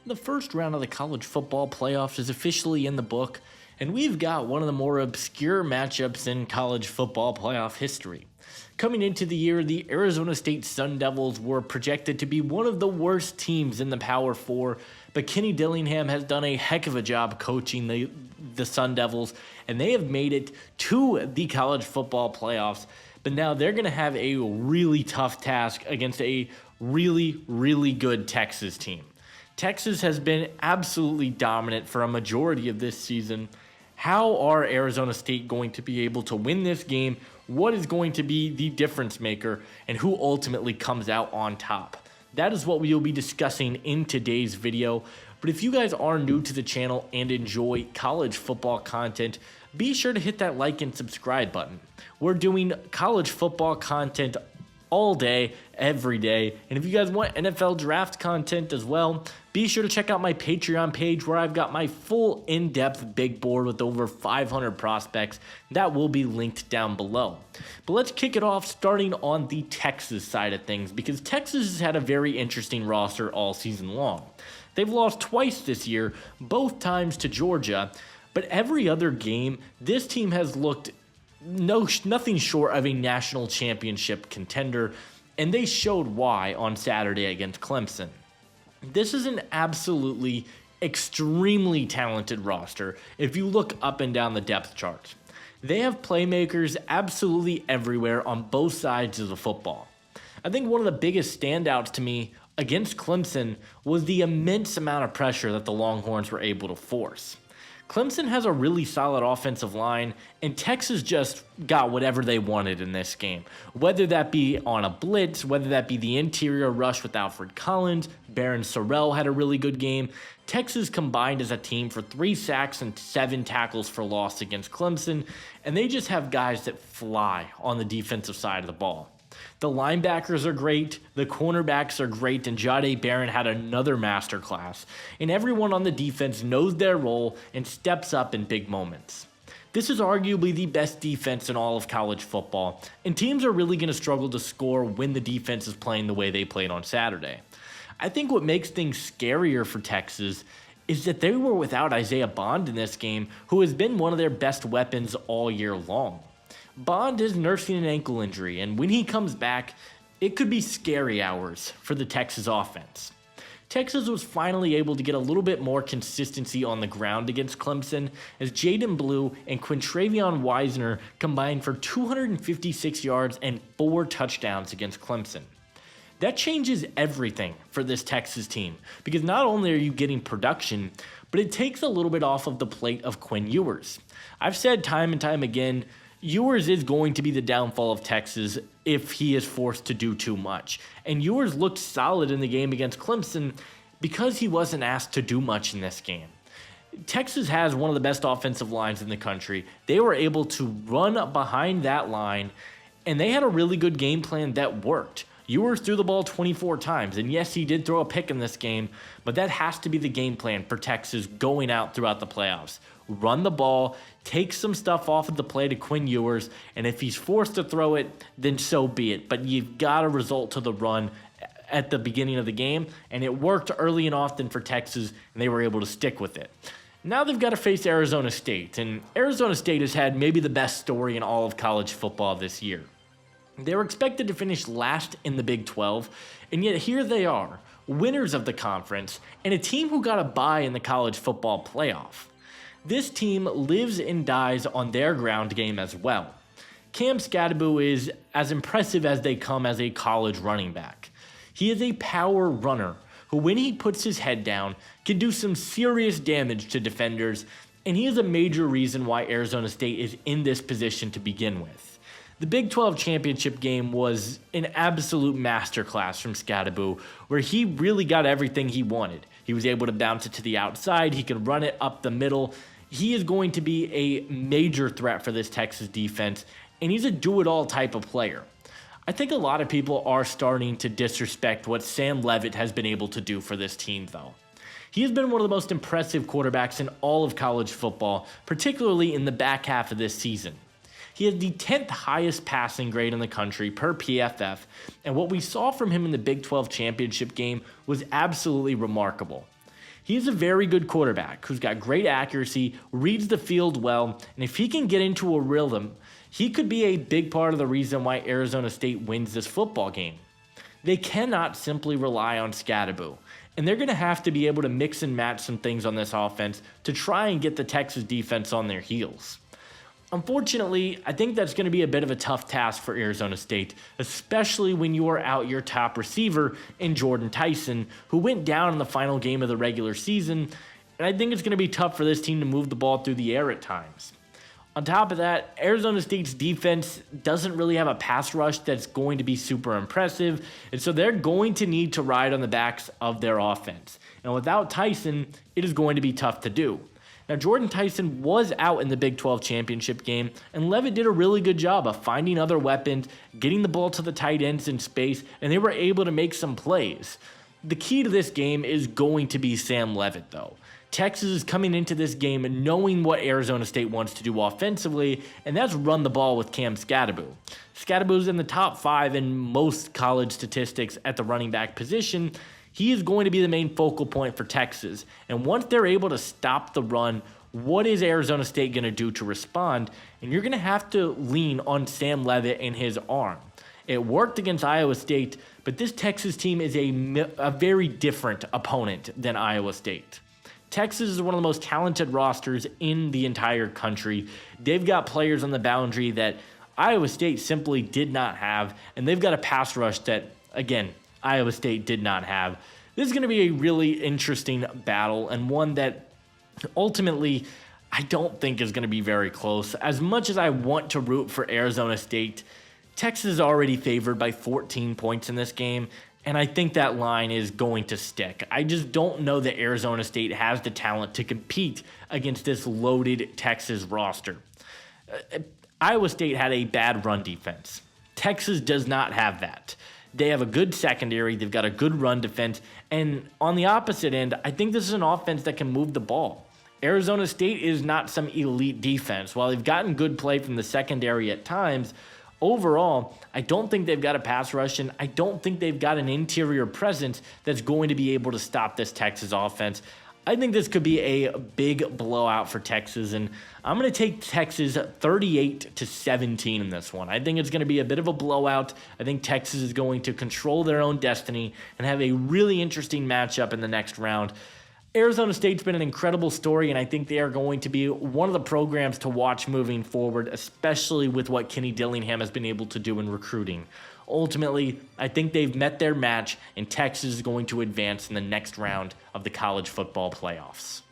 The first round of the college football playoffs is officially in the book, and we've got one of the more obscure matchups in college football playoff history. Coming into the year, the Arizona State Sundevils were projected to be one of the worst teams in the Power Four, but Kenny Dillingham has done a heck of a job coaching the Sundevils, and they have made it to the college football playoffs. But now they're going to have a really tough task against a really good Texas team. Texas has been absolutely dominant for a majority of this season. How are Arizona State going to be able to win this game? What is going to be the difference maker? And who ultimately comes out on top? That is what we will be discussing in today's video. But if you guys are new to the channel and enjoy college football content, be sure to hit that like and subscribe button. We're doing college football content all day, every day. And if you guys want NFL draft content as well, be sure to check out my Patreon page where I've got my full in-depth big board with over 500 prospects. That will be linked down below. But let's kick it off starting on the Texas side of things, because Texas has had a very interesting roster all season long. They've lost twice this year, both times to Georgia, but every other game, this team has looked nothing short of a national championship contender, and they showed why on Saturday against Clemson. This is an absolutely extremely talented roster if you look up and down the depth charts. They have playmakers absolutely everywhere on both sides of the football. I think one of the biggest standouts to me against Clemson was the immense amount of pressure that the Longhorns were able to force. Clemson has a really solid offensive line, and Texas just got whatever they wanted in this game. Whether that be on a blitz, whether that be the interior rush with Alfred Collins, Barron Sorrell had a really good game. Texas combined as a team for 3 sacks and 7 tackles for loss against Clemson, and they just have guys that fly on the defensive side of the ball. The linebackers are great, the cornerbacks are great, and Jahdae Barron had another masterclass. And everyone on the defense knows their role and steps up in big moments. This is arguably the best defense in all of college football, and teams are really going to struggle to score when the defense is playing the way they played on Saturday. I think what makes things scarier for Texas is that they were without Isaiah Bond in this game, who has been one of their best weapons all year long. Bond is nursing an ankle injury, and when he comes back, it could be scary hours for the Texas offense. Texas was finally able to get a little bit more consistency on the ground against Clemson as Jaden Blue and Quintravion Wisner combined for 256 yards and 4 touchdowns against Clemson. That changes everything for this Texas team, because not only are you getting production, but it takes a little bit off of the plate of Quinn Ewers. I've said time and time again, Ewers is going to be the downfall of Texas if he is forced to do too much. And Ewers looked solid in the game against Clemson because he wasn't asked to do much in this game. Texas has one of the best offensive lines in the country. They were able to run behind that line, and they had a really good game plan that worked. Ewers threw the ball 24 times, and yes, he did throw a pick in this game, but that has to be the game plan for Texas going out throughout the playoffs. Run the ball, take some stuff off of the play to Quinn Ewers, and if he's forced to throw it, then so be it. But you've got to result to the run at the beginning of the game, and it worked early and often for Texas, and they were able to stick with it. Now they've got to face Arizona State, and Arizona State has had maybe the best story in all of college football this year. They were expected to finish last in the Big 12, and yet here they are, winners of the conference, and a team who got a bye in the college football playoff. This team lives and dies on their ground game as well. Cam Skattebo is as impressive as they come as a college running back. He is a power runner who, when he puts his head down, can do some serious damage to defenders, and he is a major reason why Arizona State is in this position to begin with. The Big 12 championship game was an absolute masterclass from Skattebo, where he really got everything he wanted. He was able to bounce it to the outside, he could run it up the middle. He is going to be a major threat for this Texas defense, and he's a do-it-all type of player. I think a lot of people are starting to disrespect what Sam Leavitt has been able to do for this team, though. He has been one of the most impressive quarterbacks in all of college football, particularly in the back half of this season. He had the 10th highest passing grade in the country per PFF, and what we saw from him in the Big 12 championship game was absolutely remarkable. He's a very good quarterback who's got great accuracy, reads the field well, and if he can get into a rhythm, he could be a big part of the reason why Arizona State wins this football game. They cannot simply rely on Scadaboo, and they're going to have to be able to mix and match some things on this offense to try and get the Texas defense on their heels. Unfortunately, I think that's going to be a bit of a tough task for Arizona State, especially when you are out your top receiver in Jordan Tyson, who went down in the final game of the regular season, and I think it's going to be tough for this team to move the ball through the air at times. On top of that, Arizona State's defense doesn't really have a pass rush that's going to be super impressive, and so they're going to need to ride on the backs of their offense. And without Tyson, it is going to be tough to do. Now, Jordan Tyson was out in the Big 12 championship game, and Leavitt did a really good job of finding other weapons, getting the ball to the tight ends in space, and they were able to make some plays. The key to this game is going to be Sam Leavitt, though. Texas is coming into this game knowing what Arizona State wants to do offensively, and that's run the ball with Cam Scadaboo. Scadaboo's in the top 5 in most college statistics at the running back position. He is going to be the main focal point for Texas. And once they're able to stop the run, what is Arizona State going to do to respond? And you're going to have to lean on Sam Leavitt and his arm. It worked against Iowa State, but this Texas team is a very different opponent than Iowa State. Texas is one of the most talented rosters in the entire country. They've got players on the boundary that Iowa State simply did not have, and they've got a pass rush that, again, Iowa State did not have. This is going to be a really interesting battle, and one that ultimately I don't think is going to be very close. As much as I want to root for Arizona State, Texas is already favored by 14 points in this game, and I think that line is going to stick. I just don't know that Arizona State has the talent to compete against this loaded Texas roster. Iowa State had a bad run defense. Texas does not have that. They have a good secondary. They've got a good run defense. And on the opposite end, I think this is an offense that can move the ball. Arizona State is not some elite defense. While they've gotten good play from the secondary at times, overall, I don't think they've got a pass rush, and I don't think they've got an interior presence that's going to be able to stop this Texas offense. I think this could be a big blowout for Texas, and I'm going to take Texas 38-17 in this one. I think it's going to be a bit of a blowout. I think Texas is going to control their own destiny and have a really interesting matchup in the next round. Arizona State's been an incredible story, and I think they are going to be one of the programs to watch moving forward, especially with what Kenny Dillingham has been able to do in recruiting. Ultimately, I think they've met their match, and Texas is going to advance in the next round of the college football playoffs.